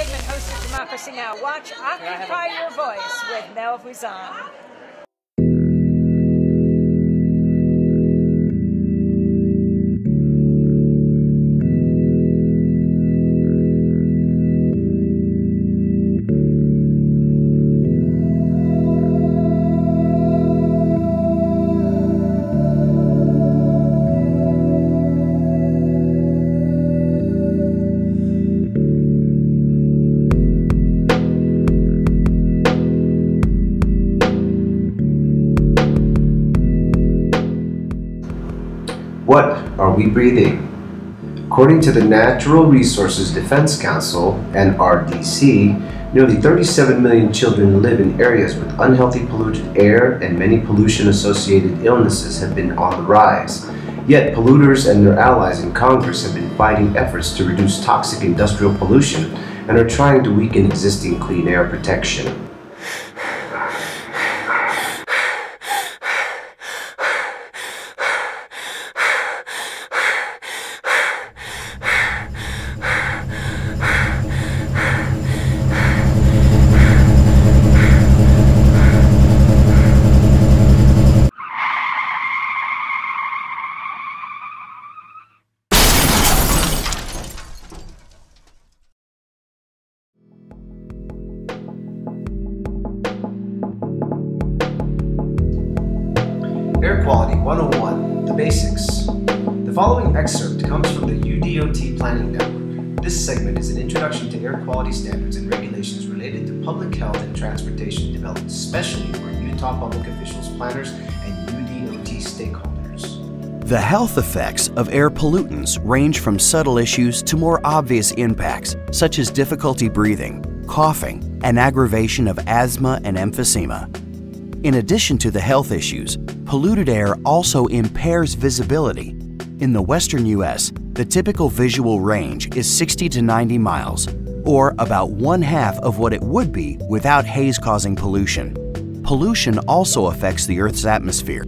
segment hosted Democracy Now! Watch Occupy Your Voice with Mel Vuzan. What are we breathing? According to the Natural Resources Defense Council, NRDC, nearly 37 million children live in areas with unhealthy polluted air, and many pollution-associated illnesses have been on the rise. Yet polluters and their allies in Congress have been fighting efforts to reduce toxic industrial pollution and are trying to weaken existing clean air protection. Air Quality 101, the basics. The following excerpt comes from the UDOT Planning Network. This segment is an introduction to air quality standards and regulations related to public health and transportation developed especially for Utah public officials, planners, and UDOT stakeholders. The health effects of air pollutants range from subtle issues to more obvious impacts, such as difficulty breathing, coughing, and aggravation of asthma and emphysema. In addition to the health issues, polluted air also impairs visibility. In the western U.S., the typical visual range is 60 to 90 miles, or about 1/2 of what it would be without haze-causing pollution. Pollution also affects the Earth's atmosphere.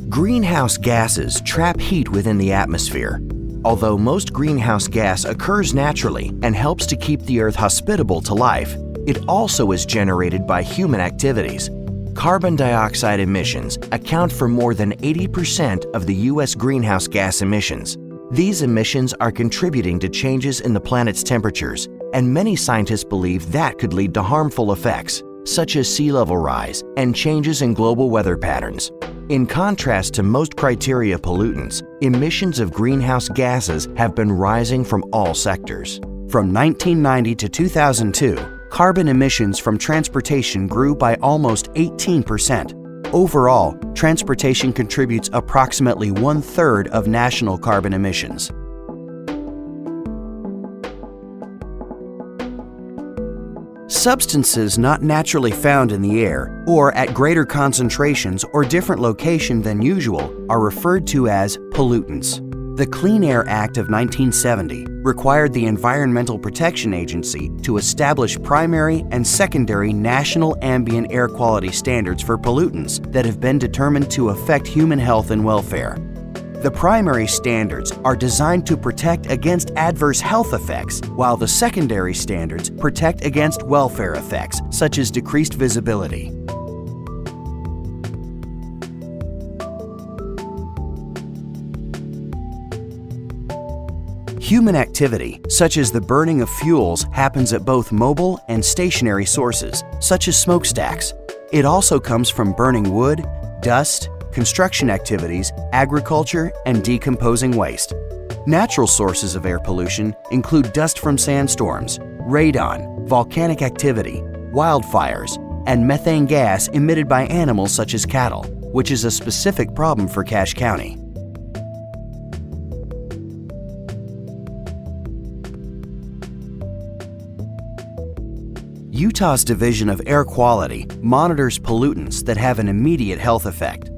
Greenhouse gases trap heat within the atmosphere. Although most greenhouse gas occurs naturally and helps to keep the Earth hospitable to life, it also is generated by human activities. Carbon dioxide emissions account for more than 80% of the U.S. greenhouse gas emissions. These emissions are contributing to changes in the planet's temperatures, and many scientists believe that could lead to harmful effects, such as sea level rise and changes in global weather patterns. In contrast to most criteria pollutants, emissions of greenhouse gases have been rising from all sectors. From 1990 to 2002, carbon emissions from transportation grew by almost 18%. Overall, transportation contributes approximately 1/3 of national carbon emissions. Substances not naturally found in the air or at greater concentrations or different location than usual are referred to as pollutants. The Clean Air Act of 1970 required the Environmental Protection Agency to establish primary and secondary national ambient air quality standards for pollutants that have been determined to affect human health and welfare. The primary standards are designed to protect against adverse health effects, while the secondary standards protect against welfare effects, such as decreased visibility. Human activity, such as the burning of fuels, happens at both mobile and stationary sources, such as smokestacks. It also comes from burning wood, dust, construction activities, agriculture, and decomposing waste. Natural sources of air pollution include dust from sandstorms, radon, volcanic activity, wildfires, and methane gas emitted by animals such as cattle, which is a specific problem for Cache County. Utah's Division of Air Quality monitors pollutants that have an immediate health effect.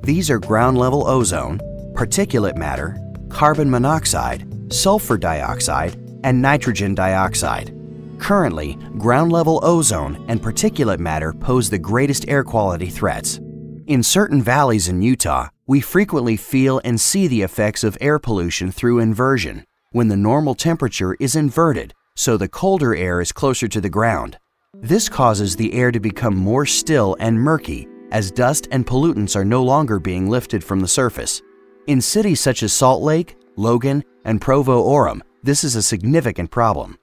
These are ground-level ozone, particulate matter, carbon monoxide, sulfur dioxide, and nitrogen dioxide. Currently, ground-level ozone and particulate matter pose the greatest air quality threats. In certain valleys in Utah, we frequently feel and see the effects of air pollution through inversion, when the normal temperature is inverted so the colder air is closer to the ground. This causes the air to become more still and murky as dust and pollutants are no longer being lifted from the surface. In cities such as Salt Lake, Logan, and Provo-Orem, this is a significant problem.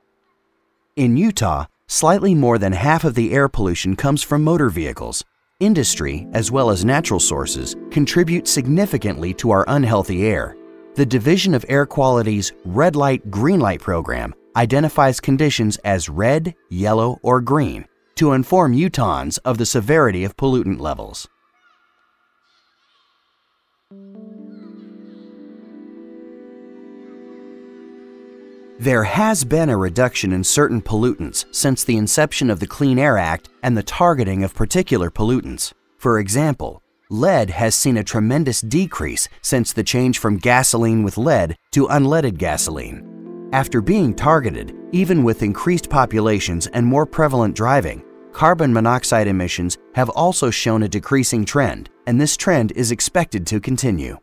In Utah, slightly more than half of the air pollution comes from motor vehicles. Industry, as well as natural sources, contribute significantly to our unhealthy air. The Division of Air Quality's Red Light, Green Light program identifies conditions as red, yellow, or green to inform Utahns of the severity of pollutant levels. There has been a reduction in certain pollutants since the inception of the Clean Air Act and the targeting of particular pollutants. For example, lead has seen a tremendous decrease since the change from gasoline with lead to unleaded gasoline. After being targeted, even with increased populations and more prevalent driving, carbon monoxide emissions have also shown a decreasing trend, and this trend is expected to continue.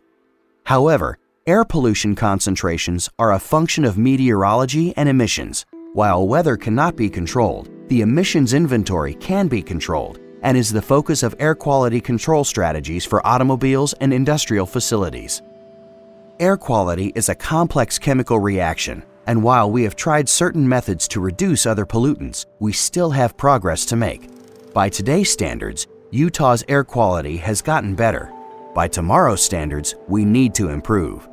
However, air pollution concentrations are a function of meteorology and emissions. While weather cannot be controlled, the emissions inventory can be controlled and is the focus of air quality control strategies for automobiles and industrial facilities. Air quality is a complex chemical reaction, and while we have tried certain methods to reduce other pollutants, we still have progress to make. By today's standards, Utah's air quality has gotten better. By tomorrow's standards, we need to improve.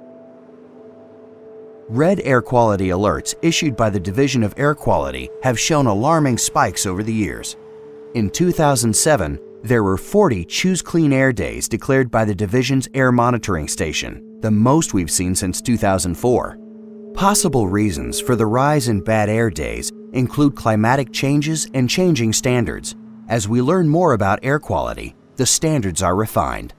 Red air quality alerts issued by the Division of Air Quality have shown alarming spikes over the years. In 2007, there were 40 Choose Clean Air Days declared by the Division's Air Monitoring Station, the most we've seen since 2004. Possible reasons for the rise in bad air days include climatic changes and changing standards. As we learn more about air quality, the standards are refined.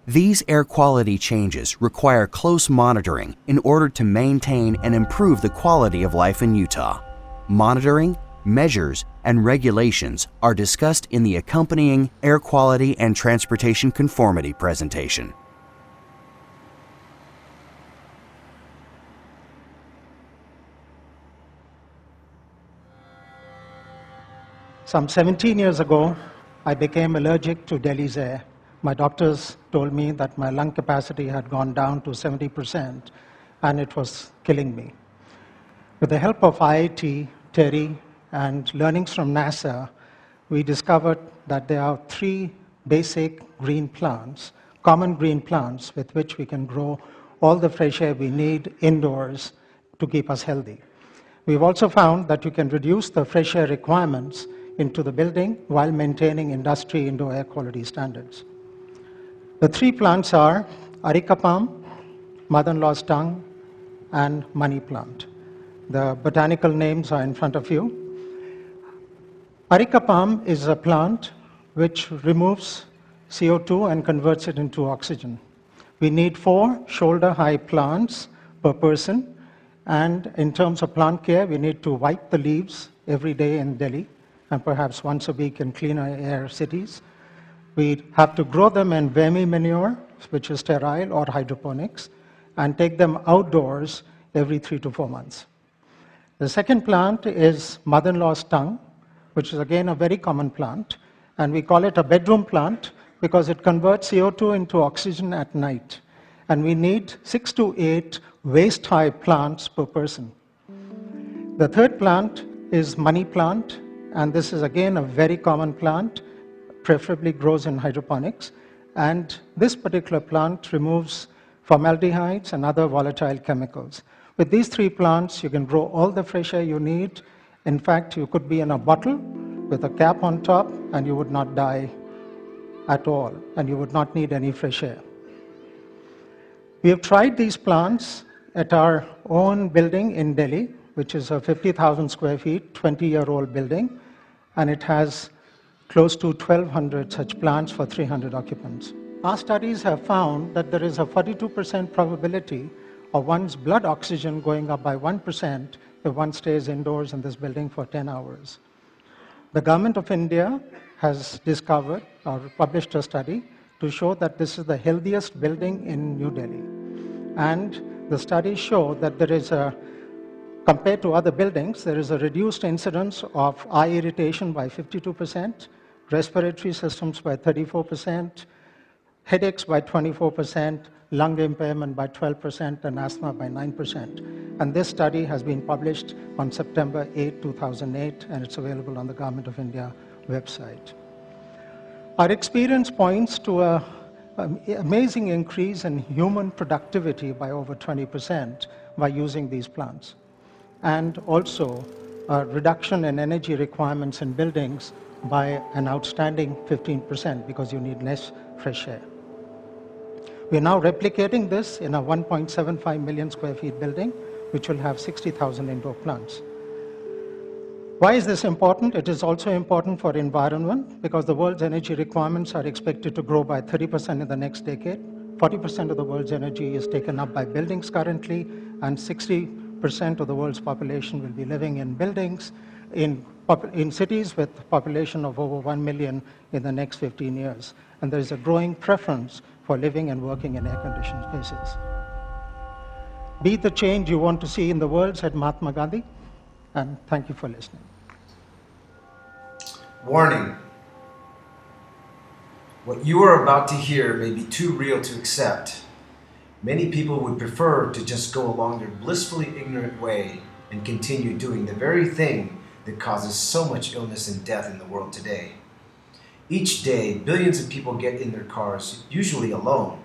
These air quality changes require close monitoring in order to maintain and improve the quality of life in Utah. Monitoring, measures, and regulations are discussed in the accompanying Air Quality and Transportation Conformity presentation. Some 17 years ago, I became allergic to Delhi's air. My doctors told me that my lung capacity had gone down to 70% and it was killing me. With the help of IIT, TERI, and learnings from NASA, we discovered that there are 3 basic green plants, common green plants with which we can grow all the fresh air we need indoors to keep us healthy. We've also found that you can reduce the fresh air requirements into the building while maintaining industry indoor air quality standards. The 3 plants are areca palm, mother-in-law's tongue, and money plant. The botanical names are in front of you. Areca palm is a plant which removes CO2 and converts it into oxygen. We need 4 shoulder-high plants per person, and in terms of plant care, we need to wipe the leaves every day in Delhi, and perhaps once a week in cleaner air cities. We have to grow them in vermi manure, which is sterile, or hydroponics, and take them outdoors every 3 to 4 months. The second plant is mother-in-law's tongue, which is again a very common plant, and we call it a bedroom plant because it converts CO2 into oxygen at night. And we need 6 to 8 waist-high plants per person. The third plant is money plant, and this is again a very common plant, preferably grows in hydroponics. And this particular plant removes formaldehydes and other volatile chemicals. With these 3 plants, you can grow all the fresh air you need. In fact, you could be in a bottle with a cap on top, and you would not die at all, and you would not need any fresh air. We have tried these plants at our own building in Delhi, which is a 50,000 square feet, 20-year-old building, and it has close to 1,200 such plants for 300 occupants. Our studies have found that there is a 42% probability of one's blood oxygen going up by 1% if one stays indoors in this building for 10 hours. The government of India has discovered or published a study to show that this is the healthiest building in New Delhi. And the studies show that there is a Compared to other buildings, there is a reduced incidence of eye irritation by 52%, respiratory systems by 34%, headaches by 24%, lung impairment by 12%, and asthma by 9%. And this study has been published on September 8, 2008, and it's available on the Government of India website. Our experience points to an amazing increase in human productivity by over 20% by using these plants, and also a reduction in energy requirements in buildings by an outstanding 15% because you need less fresh air. We are now replicating this in a 1.75 million square feet building, which will have 60,000 indoor plants. Why is this important? It is also important for environment because the world's energy requirements are expected to grow by 30% in the next decade. 40% of the world's energy is taken up by buildings currently, and 60% of the world's population will be living in buildings in cities with a population of over 1 million in the next 15 years. And there is a growing preference for living and working in air-conditioned spaces. Be the change you want to see in the world, said Mahatma Gandhi, and thank you for listening. Warning. What you are about to hear may be too real to accept. Many people would prefer to just go along their blissfully ignorant way and continue doing the very thing that causes so much illness and death in the world today. Each day, billions of people get in their cars, usually alone,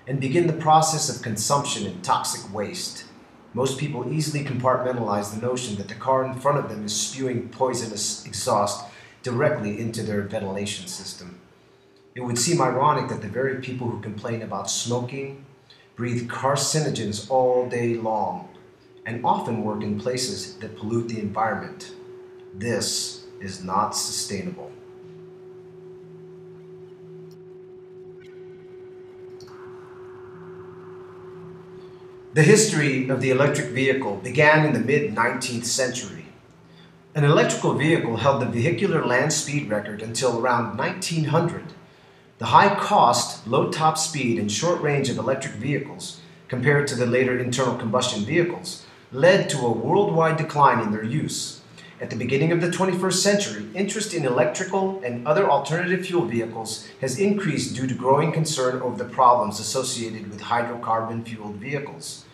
and begin the process of consumption and toxic waste. Most people easily compartmentalize the notion that the car in front of them is spewing poisonous exhaust directly into their ventilation system. It would seem ironic that the very people who complain about smoking breathe carcinogens all day long and often work in places that pollute the environment. This is not sustainable. The history of the electric vehicle began in the mid-19th century. An electrical vehicle held the vehicular land speed record until around 1900. The high cost, low top speed, and short range of electric vehicles, compared to the later internal combustion vehicles, led to a worldwide decline in their use. At the beginning of the 21st century, interest in electrical and other alternative fuel vehicles has increased due to growing concern over the problems associated with hydrocarbon-fueled vehicles,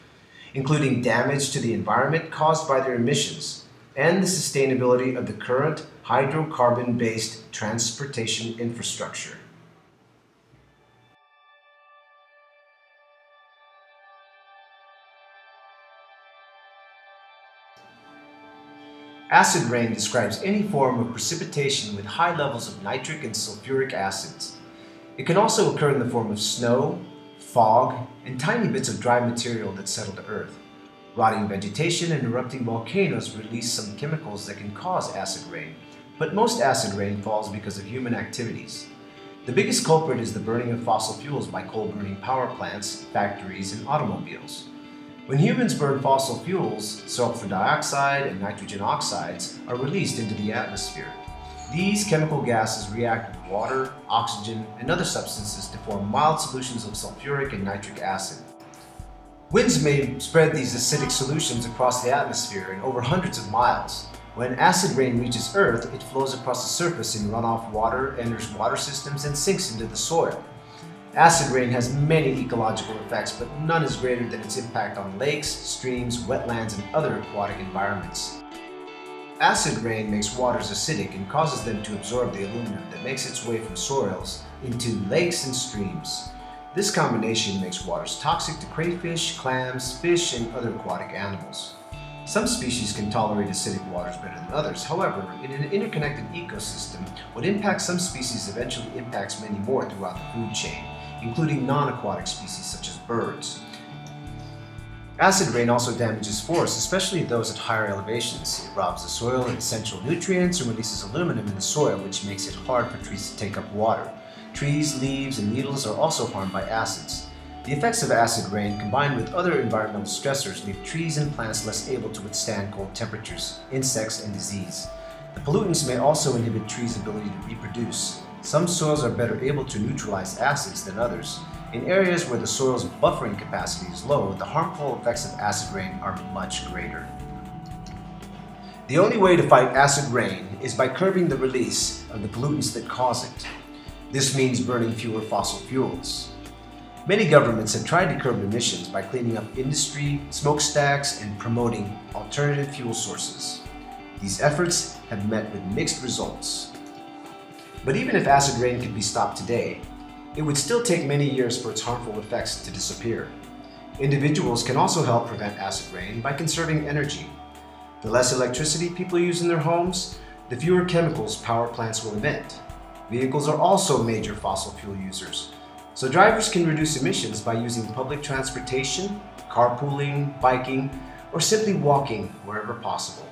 including damage to the environment caused by their emissions and the sustainability of the current hydrocarbon-based transportation infrastructure. Acid rain describes any form of precipitation with high levels of nitric and sulfuric acids. It can also occur in the form of snow, fog, and tiny bits of dry material that settle to earth. Rotting vegetation and erupting volcanoes release some chemicals that can cause acid rain, but most acid rain falls because of human activities. The biggest culprit is the burning of fossil fuels by coal-burning power plants, factories, and automobiles. When humans burn fossil fuels, sulfur dioxide and nitrogen oxides are released into the atmosphere. These chemical gases react with water, oxygen, and other substances to form mild solutions of sulfuric and nitric acid. Winds may spread these acidic solutions across the atmosphere and over hundreds of miles. When acid rain reaches Earth, it flows across the surface in runoff water, enters water systems, and sinks into the soil. Acid rain has many ecological effects, but none is greater than its impact on lakes, streams, wetlands, and other aquatic environments. Acid rain makes waters acidic and causes them to absorb the aluminum that makes its way from soils into lakes and streams. This combination makes waters toxic to crayfish, clams, fish, and other aquatic animals. Some species can tolerate acidic waters better than others. However, in an interconnected ecosystem, what impacts some species eventually impacts many more throughout the food chain, including non-aquatic species such as birds. Acid rain also damages forests, especially those at higher elevations. It robs the soil of essential nutrients and releases aluminum in the soil, which makes it hard for trees to take up water. Trees, leaves, and needles are also harmed by acids. The effects of acid rain, combined with other environmental stressors, leave trees and plants less able to withstand cold temperatures, insects, and disease. The pollutants may also inhibit trees' ability to reproduce. Some soils are better able to neutralize acids than others. In areas where the soil's buffering capacity is low, the harmful effects of acid rain are much greater. The only way to fight acid rain is by curbing the release of the pollutants that cause it. This means burning fewer fossil fuels. Many governments have tried to curb emissions by cleaning up industry, smokestacks, and promoting alternative fuel sources. These efforts have met with mixed results. But even if acid rain could be stopped today, it would still take many years for its harmful effects to disappear. Individuals can also help prevent acid rain by conserving energy. The less electricity people use in their homes, the fewer chemicals power plants will emit. Vehicles are also major fossil fuel users, so drivers can reduce emissions by using public transportation, carpooling, biking, or simply walking wherever possible.